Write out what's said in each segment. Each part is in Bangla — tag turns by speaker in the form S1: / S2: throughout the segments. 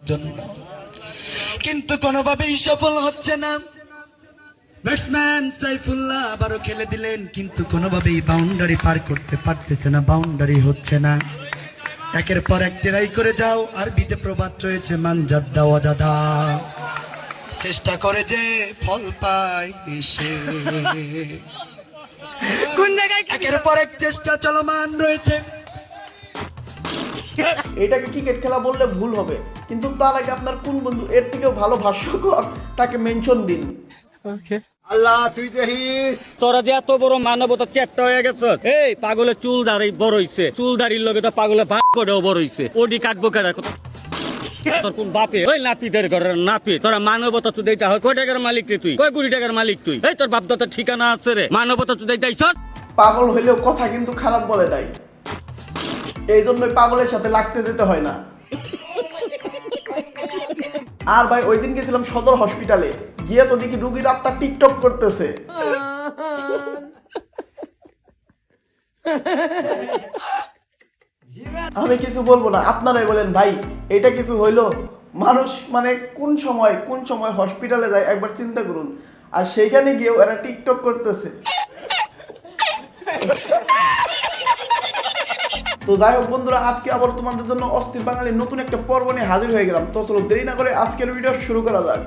S1: জন্য, কিন্তু কোনোভাবেই সফল হচ্ছে না। ব্যাটসম্যান সাইফুল্লাহ আবারও খেলে দিলেন, কিন্তু কোনোভাবেই বাউন্ডারি পার করতে পারতেছে না, বাউন্ডারি হচ্ছে না। একের পর এক ট্রাই করে যাও, আরবিতে প্রবাদ রয়েছে মান জাদ্দা ওয়াজাদা, চেষ্টা করে যে ফল পায় সে। একের পর এক চেষ্টা চলমান রয়েছে।
S2: এটাকে ক্রিকেট খেলা বললে ভুল হবে, কিন্তু তার আগে আপনার কোন বন্ধু এর থেকেও ভালো ভাষ্যকর তাকে মেনশন দিন।
S3: আল্লাহ তুই দেখিস
S4: তোরা যে এত বড় মানবতা চ্যাপ্টা হয়ে গেছে। এই পাগলের চুল দাড়ি বড় হইছে, চুল দাড়ির লগে তো পাগলের ভাগ করেও বড় হইছে। ওডি কাটবো কেডা? তোর কোন বাপে? ওই নাপিতের ঘরের নাপিত। তোরা মানবতা চুদাইতে হয়। কয় টাকার মালিক রে তুই? কয় কোটি টাকার মালিক তুই? এই তোর বাপদাদার ঠিকানা আছে রে, মানবতা চুদাইতে আইছ।
S2: পাগল হইলেও কথা কিন্তু খারাপ বলে নাই, এই জন্যই পাগলের সাথে লাগতে যেতে হয় না। আর ভাই ওই দিন গেছিলাম সদর হসপিটালে, গিয়ে তো দেখি রুগীর আত্মা টিকটক করতেছে। আমি কিছু বলবো না, আপনারাই বলেন ভাই এটা কিছু হইলো? মানুষ মানে কোন সময় হসপিটালে যায় একবার চিন্তা করুন, আর সেইখানে গিয়েও এরা টিকটক করতেছে। তো যাই হোক বন্ধুরা, আজকে আবার তোমাদের জন্য অস্থির বাঙালির নতুন একটা পর্ব নিয়ে হাজির হয়ে গেলাম। তো চলো দেরি না করে আজকের ভিডিও শুরু করা যাক।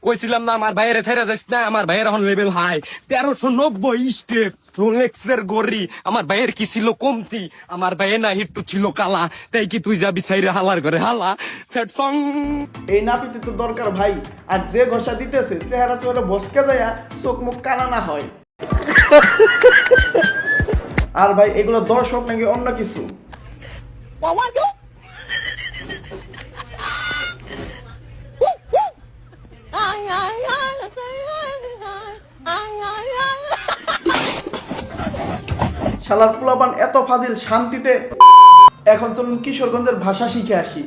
S5: কইছিলাম না আমার ভাইয়ের ছেড়ে যাইস না, আমার ভাইয়ের এখন লেভেল হাই 1390 স্টেপ রোলেক্সের গড়ি। আমার ভাইয়ের কি ছিল কমতি? আমার ভাইয়ের না হিট্টু ছিল কালা, তাই কি তুই যাবি সাইরে হালার করে হালা সেট সং।
S2: এই নাপিতে তো দরকার ভাই, আর যে ঘষা দিতেছে চেহারা চেহারা বসকে যায়, চোখ মুখ কানা না হয়। আর ভাই এগুলো দর্শক নাকি অন্য কিছু? শালার পোলাপান এত ফাজিল শান্তিতে। এখন চলুন কিশোরগঞ্জের ভাষা শিখে আসি।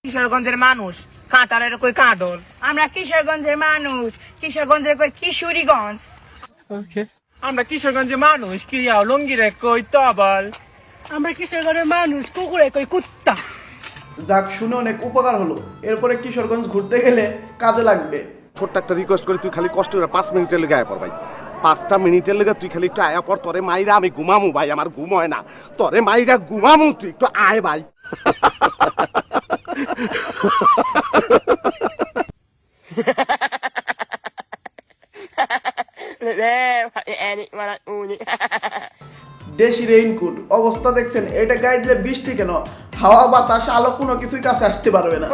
S6: কিশোরগঞ্জের মানুষ কাঁটারের কই কাঁডর, আমরা কিশোরগঞ্জের মানুষ, কিশোরগঞ্জের কই কিশোরীগঞ্জ।
S5: আমরা কিশোরগঞ্জের মানুষ কি লঙ্গিরে কই তবল।
S6: আমরা কিশোরগঞ্জের মানুষ কুকুরে কই কুত্তা।
S2: যাক, শুনে অনেক উপকার হলো, এরপরে কিশোরগঞ্জ ঘুরতে গেলে কাজে লাগবে।
S3: ছোট্ট একটা রিকোয়েস্ট করে তুই খালি কষ্ট করে 5 মিনিটের লেগে আয়া পর ভাই, 5টা মিনিটের লেগে তুই খালি একটু আয়া পর। তোরে মাইরা আমি ঘুমামু ভাই, আমার ঘুম হয় না। তোরে মাইরা ঘুমামু, তুই একটু আয় ভাই।
S2: দেশি রেইনকোট অবস্থা দেখছেন, এটা গায়ে দিলে বৃষ্টি কেন, হাওয়া বাতাস আলো কোনো কিছুই কাছে আসতে পারবে না।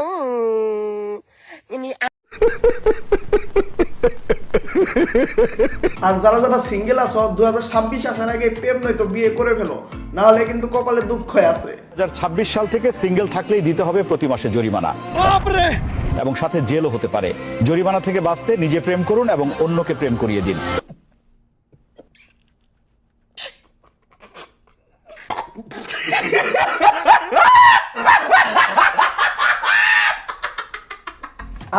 S2: আর যারা যারা সিঙ্গেল আছো, 2026 আসার আগে প্রেম নয়তো বিয়ে করে ফেলো, না হলে কিন্তু কপালে দুঃখ আছে।
S7: 2026 সাল থেকে সিঙ্গেল থাকলেই দিতে হবে প্রতি মাসে জরিমানা, এবং সাথে জেলও হতে পারে। জরিমানা থেকে বাঁচতে নিজে প্রেম করুন এবং অন্যকে প্রেম করিয়ে দিন।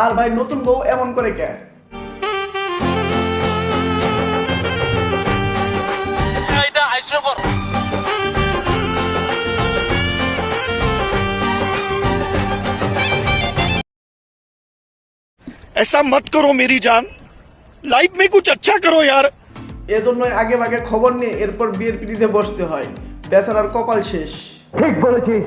S2: আর ভাই নতুন বউ এমন করে কে?
S8: ऐसा मत करो मेरी जान, लाइफ में कुछ अच्छा करो यार।
S2: এজন্যই আগে ভাগে খবর নিয়ে এরপর বিয়ের পিড়িতে বসতে হয়, বেচারার কপাল শেষ।
S3: ঠিক বলেছিস।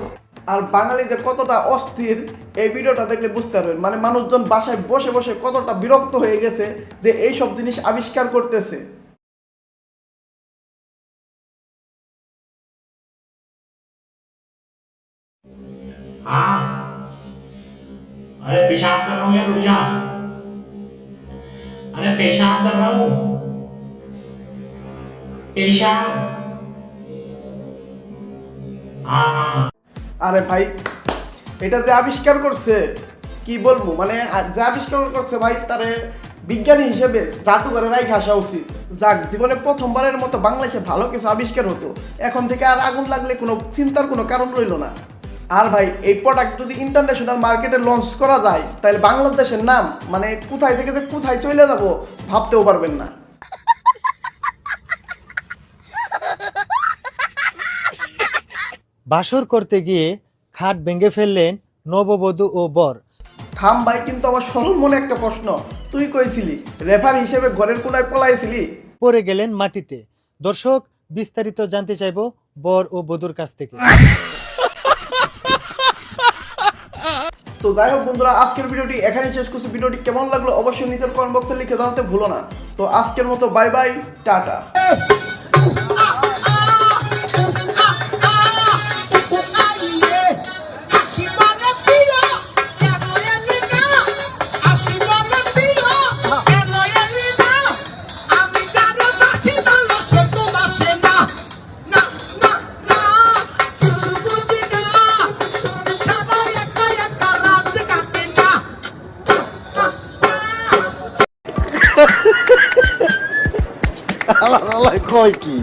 S2: আর বাঙালিদের কতটা অস্থির এই ভিডিওটা দেখলে বুঝতে পারবেন, মানে মানুষজন বাসায় বসে বসে কতটা বিরক্ত হয়ে গেছে যে এই সব জিনিস আবিষ্কার করতেছে।
S9: अरे पेशाब कर रहा हूँ यार, रुक जा। अरे पेशाब कर रहा हूँ, पेशाब। हाँ
S2: আরে ভাই এটা যে আবিষ্কার করছে কি বলবো, মানে যে আবিষ্কার করছে ভাই তারে বিজ্ঞানী হিসেবে জাদুঘরে রাইখে আসা উচিত। যাক, জীবনে প্রথমবারের মতো বাংলাদেশে ভালো কিছু আবিষ্কার হতো, এখন থেকে আর আগুন লাগলে কোনো চিন্তার কোনো কারণ রইল না। আর ভাই এই প্রোডাক্ট যদি ইন্টারন্যাশনাল মার্কেটে লঞ্চ করা যায়, তাহলে বাংলাদেশের নাম মানে কোথায় থেকে যে কোথায় চলে যাব ভাবতেও পারবেন না।
S10: বাসর করতে গিয়ে খাট ভেঙে ফেললেন নববধূ ও বর।
S2: থাম ভাই, কিন্তু আমার সরল মনে একটা প্রশ্ন, তুই কইছিলি রেফার হিসেবে ঘরের কোনায় পলাইছিলি,
S10: পড়ে গেলেন মাটিতে। দর্শক, বিস্তারিত জানতে চাইবো বর ও বধূর কাছ থেকে।
S2: তো যাই হোক বন্ধুরা, আজকের ভিডিওটি এখানে শেষ করছি। ভিডিওটি কেমন লাগলো অবশ্যই নিচের কমেন্ট বক্সে লিখে জানাতে ভুলো না। তো আজকের মতো বাই বাই, টাটা।
S3: কয় কি